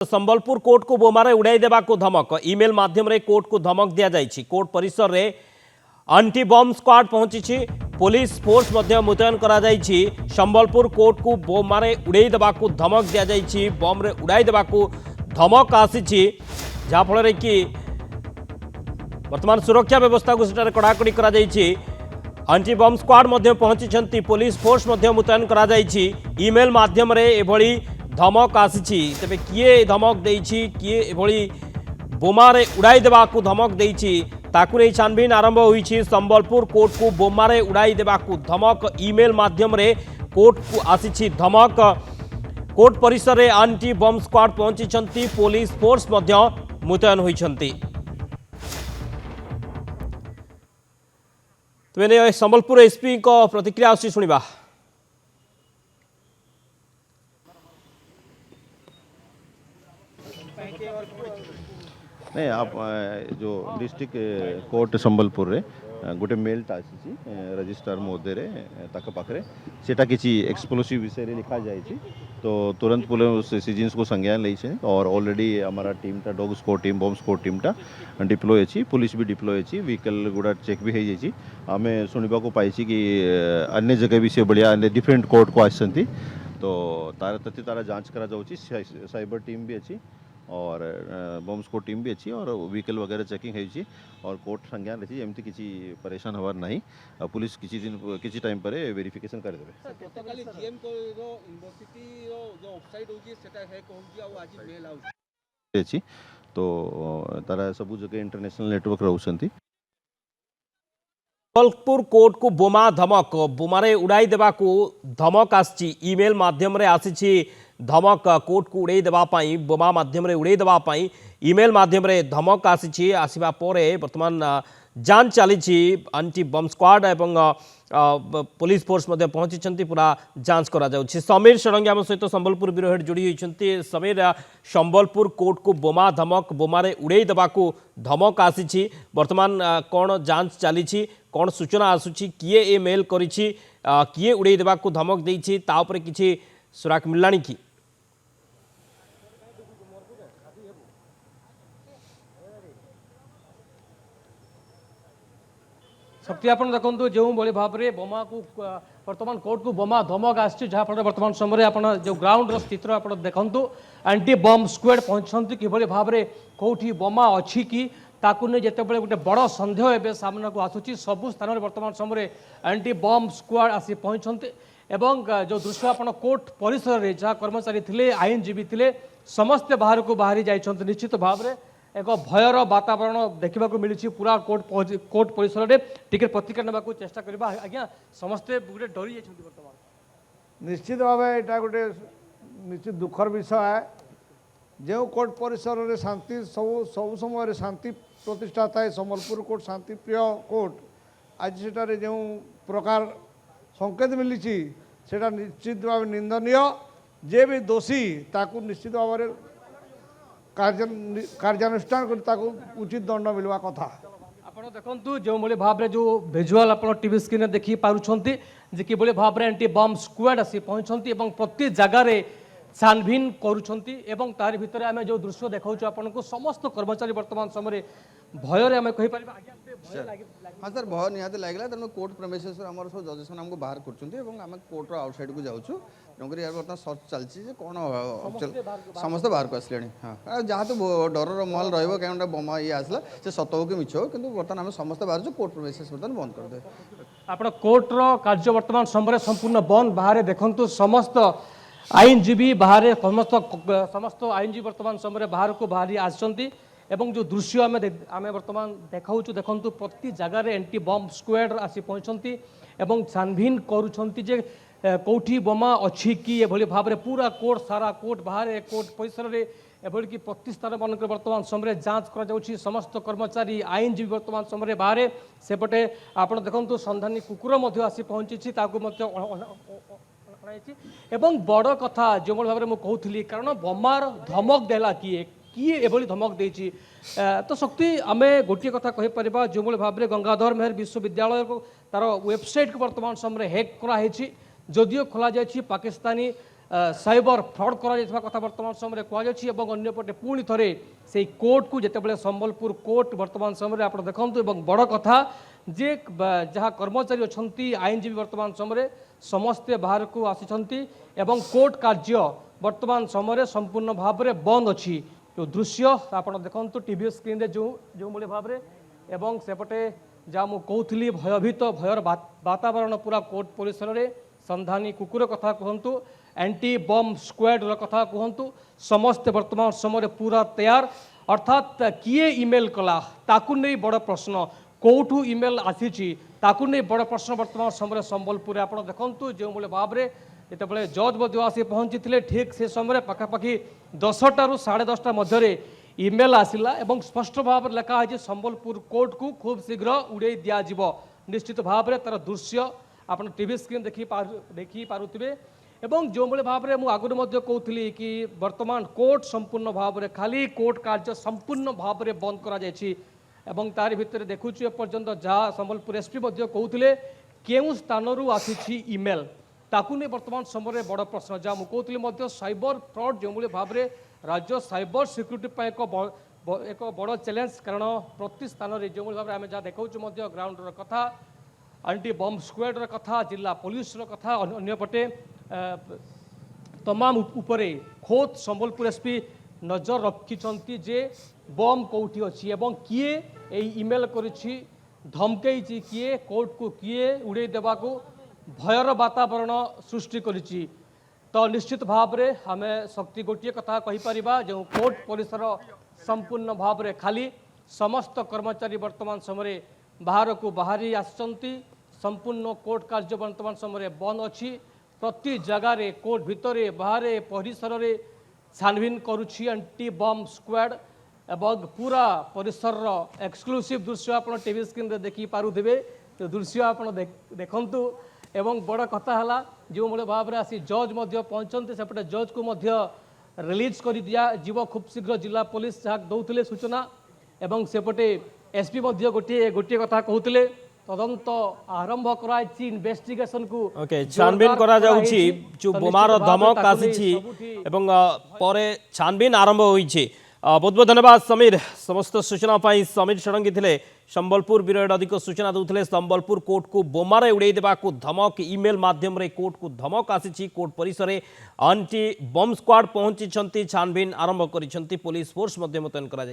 Sambalpur court को बोमारे उड़ाई देवा को धमक ईमेल माध्यम रे कोर्ट को धमक दिया जाइछि। कोर्ट परिसर रे एंटी बम स्क्वाड पहुंची पुलिस फोर्स मध्य मुतयन करा जाइछि। संबलपुर कोर्ट को बोमारे उड़ाई देवा को धमक दिया जाइछि। बम रे उड़ाई देवा को धमक आसीछि जहा फल रे कि वर्तमान सुरक्षा व्यवस्था को सेटारे कड़ाकड़ी करा जाइछि। एंटी बम स्क्वाड मध्य पहुंची पुलिस फोर्स मध्य मुतयन करा जाइछि। ईमेल माध्यम रे एभली धमक आसी तेरे किए धमक देछि किए एभली बोमारे उड़ाई देवा को धमक देछि ताकु नहीं छानबीन आरंभ होइछि। संबलपुर कोर्ट को बोमारे उड़ाई देवा को धमक ईमेल माध्यम रे कोर्ट को आसी धमक। कोर्ट परिसर रे एंटी बम स्क्वाड पहुंची पुलिस फोर्स मध्य मुतयन होइछंती। तेने संबलपुर एसपी को प्रतिक्रिया आसी सुनिबा। नहीं आप जो डिस्ट्रिक्ट कोर्ट संबलपुर रे गोटे मेलटा आसी रजिस्ट्रार महोदय रे ताक पाखरे सेटा किसी एक्सप्लोसिव विषय रे लिखा जाइछि तो तुरंत पुलिस सीजन्स को संज्ञान लेइछे और ऑलरेडी हमारा टीम टा डॉग स्क्वाड टीम बम स्क्वाड टीम टा डिप्लॉय अछि। पुलिस भी डिप्लॉय अछि। व्हीकल गुडा चेक भी हो जाइछि। आमे सुनिबा को पाइछि कि अन्य जगह भी से बढ़िया अन्य डिफरेंट कोर्ट को आसंती तो तार तथ्य तारा जांच करा जाउछि। साइबर टीम भी अछि और बम स्क्वाड टीम भी अच्छी और व्हीकल वगैरह चेकिंग है और कोर्ट संज्ञान रही एमती किसी परेशान हबार नहीं। पुलिस किसी दिन किसी टाइम पर वेरिफिकेशन कर देबे। गतकाली जीएम को यूनिवर्सिटी जो वेबसाइट होची सेटा है कहूची आ आज मेल आउट अछि तो तारा सब जगह इंटरनेशनल नेटवर्क रहउसंती। संबलपुर कोर्ट को बोमा धमक बोमारे उड़ाई देवा को धमक आसी। ईमेल माध्यम रे आसी धमक कोर्ट को उड़ाई देवा पाई बोमा माध्यम रे उड़ाई देवा पाई ईमेल माध्यम रे धमक आसी। आसिबा परे वर्तमान जांच चली एंटी बम स्क्वाड एवं पुलिस फोर्स मध्य पहुंची पूरा जांच करा जाउछि। समीर षडंगी आम सहित संबलपुर ब्यूरो हेड जोड़ी होइछन्ति। समीर संबलपुर कोर्ट को बोमा धमक बोमारे उड़ाई देवा को धमक आसी वर्तमान कौन जांच चली कौन सूचना आसुछि किए ए मेल करिछि किए उड़ाई देवा को धमक देछि ता उपरे किछि सुराक मिललानी कि शक्ति आपण देखंतु जो बड़ी भाव में बोमा को वर्तमान कोर्ट को बोमा धमक आछि जहाँ फल वर्तमान समय आपण जो ग्राउंड चित्र आप देखंतु एंटी बम स्क्वाड पहुंचती किभली भाव में कौटी बोमा अच्छी कि ताकू नहीं जिते बड़े गोटे बड़ सन्देह एवं सामना को आसूची सबु स्थान में वर्तमान समय एंटी बम स्क्वाड आसी पहुंचते एवं जो दृश्य आप कोर्ट परिसर में जहाँ कर्मचारी थे आईनजीवी थे समस्ते बाहर को बाहरी जाइछन्ति। निश्चित भाव में एक भयर वातावरण देखा मिली पूरा कोर्ट परिसर में टिके प्रतिक्रिया नेबा को चेष्टा करबा। आज्ञा समस्ते गोटे डरी जाइछन्ति वर्तमान निश्चित भाव यहाँ गोटे निश्चित दुखर विषय है जो कोर्ट परिसर में शांति सब समय शांति प्रतिष्ठा थाए। संबलपुर कोर्ट शांति प्रिय कोर्ट आज सेटारे जो प्रकार संकेत मिली सेटा निश्चित भाव निंदनीय। जे भी दोषी ताकू निश्चित भाव में कार्यानुष्ठान कर उचित दंड मिलवा कथा। ଆପଣ ଦେଖନ୍ତୁ ଯେଉଁଭଳି ଭାବରେ ଯେଉଁ ଭିଜୁଆଲ୍ ଆପଣ ଟିଭି ସ୍କ୍ରିନ୍ରେ ଦେଖିପାରୁଛନ୍ତି ଯେ କିଭଳି ଭାବରେ ଏଣ୍ଟି ବମ୍ ସ୍କ୍ୱାଡ୍ ଆସି ପହଞ୍ଚନ୍ତି ଏବଂ ପ୍ରତି ଜାଗାରେ ଛାନଭିନ୍ କରୁଛନ୍ତି ଏବଂ ତାରି ଭିତରେ ଆମେ ଯେଉଁ ଦୃଶ୍ୟ ଦେଖାଉଛୁ ଆପଣଙ୍କୁ ସମସ୍ତ କର୍ମଚାରୀ ବର୍ତ୍ତମାନ ସମୟରେ ଭୟରେ ଆମେ କହିପାରିବା। ଆଜ୍ଞା हाँ सर भय निहाती लगे तेणु कोर्ट प्रेमिसेस आम सब जजेस मैंने बाहर कर कोर्टर आउटसाइड को जाऊँ तेणुक बर्तमान सर्च चलती कौन समस्ते बाहर को आसले। हाँ जहाँ तो डर महल रहा बोमा ये आसला से सत हो कि मिछ हो कि बर्तमान आम समस्ते बाहर कोर्ट प्रेमिसेस बर्तमान बंद करदे। आप कोर्टर कार्य वर्तमान समय संपूर्ण बंद बाहर देखु समस्त आईनजीवी बाहर समस्त आईनजीवी वर्तमान समय बाहर को बाहरी आसछन्ति एवं जो दृश्य आम वर्तमान देखाऊँ देखु प्रति जगार एंटी बम स्क्वाड आसी पहुंचती एवं छानभिन करुँचे जे कौटी बोमा अच्छी कि एभली भाव में पूरा कोर्ट सारा कोर्ट बाहर कोर्ट परिसर में एभली कि प्रति स्थान मानक वर्तमान समय जांच कर समस्त कर्मचारी आईनजीवी वर्तमान समय बाहर सेपटे आप देखु संधानी कुकुर आसी पहुंची एवं बड़ कथा जो भाव में मुझे कहूली कारण बोमार धमक देला किए किए एभली धमक देछि तो शक्ति आम गोटे कथा कहीपर जो भाव में गंगाधर मेहर विश्वविद्यालय को तार वेबसाइट को वर्तमान समय हैक कराई जदियो खोल जाए पाकिस्तानी साइबर फ्रड करा कथा वर्तमान समय कहुच्छी और अंपटे पुणी थे से कोर्ट को जितेबाला संबलपुर कोर्ट वर्तमान समय आप देखते बड़ कथा जे जहाँ कर्मचारी अच्छा आईनजीवी वर्तमान समय समस्ते बाहर को आसी कोर्ट कार्य वर्तमान समय संपूर्ण भाव में बंद अच्छी जो दृश्य आप देखते टीवी स्क्रीन जो जो भाव में सेपटे जहाँ मुझे कहूली भयभीत भयर वातावरण पूरा कोर्ट परिसर में संधानी कुकुर कथा कहतु एंटी बम स्क्वाड कथा कहतु समस्ते वर्तमान समय पूरा तैयार अर्थात किए इमेल कला ताकू नहीं बड़ प्रश्न कौटू इमेल आसी ताकू नहीं बड़ प्रश्न वर्तमान समय संबलपुर आप देखु जो भाव में जितेबाला जज आसी पहुंची ठीक से समय पखापाखि 10टा ରୁ 10:30 मध्य इमेल आसला एवं स्पष्ट भाव में लिखाई संबलपुर कोर्ट को खूब शीघ्र उड़े दिज्व निश्चित भाव में तार दृश्य आप टीवी स्क्रीन देखी पारुथिबे एवं जो भाव में मुझे आगुरी कहूली कि वर्तमान कोर्ट संपूर्ण भाव में खाली कोर्ट कार्य संपूर्ण भाव में बंद करा तार भितर देखुची एपर्यंत जहाँ संबलपुर एसपी कहते केउ स्थान आसी इमेल ताकू नहीं वर्तमान समय बड़ प्रश्न जहाँ मुझे कहती साइबर फ्रड जो भाव में राज्य साइबर सिक्यूरीटी एक बड़ चैलेंज कारण प्रति स्थान में जो भाव में आम जहाँ देखा ग्राउंड कथा एंटी बम स्क्वाड कथा जिला पुलिस कथा अन्यपटे तमाम उपरे खोद संबलपुर एसपी नजर रखिंट जे बम कौटी अच्छी एवं किए इमेल करी धमकई किए कोर्ट को किए उड़े देवाको भयर वातावरण सृष्टि करिछि तो निश्चित भाव में आम शक्ति गोटे कथा कहीपर जो कोर्ट परिसर संपूर्ण भाव में खाली समस्त कर्मचारी वर्तमान समय बाहर को बाहरी आसचंती संपूर्ण कोर्ट कार्य वर्तमान समय बंद अच्छी प्रति जगार कोर्ट भितर बाहर परिसर में छानबीन करुछि एंटी बम स्क्वाड एवं पूरा परिसर एक्सक्लूसिव दृश्य आप टीवी स्क्रीन देखी पारुथिबे तो दृश्य आप देखंतु एवं बड़ कथा है जो भाव में आसी जज पहुंचते सेपटे जज को रिलीज कर दिया जीव खूब शीघ्र जिला पुलिस जहाँ दौले सूचना एवं सेपटे एसपी गोटे गोटे कथा कहते तदंत आरंभ कराई इन्वेस्टिगेशन को छानबीन करा जाउछि जो बोमार धमक आसी एवं परे छानबीन आरंभ होइछि बहुत बहुत धन्यवाद समीर समस्त सूचना पाई समीर षडंगी थे संबलपुर ब्यूरो अधिक सूचना दूसरे संबलपुर कोर्ट को बोमारे उड़े देवाक धमक इमेल माध्यम रे कोर्ट को धमक आसी कोर्ट परिसर एंटी बम स्क्वाड पहुंची छानबीन आरंभ कर पुलिस फोर्स मुतयन कर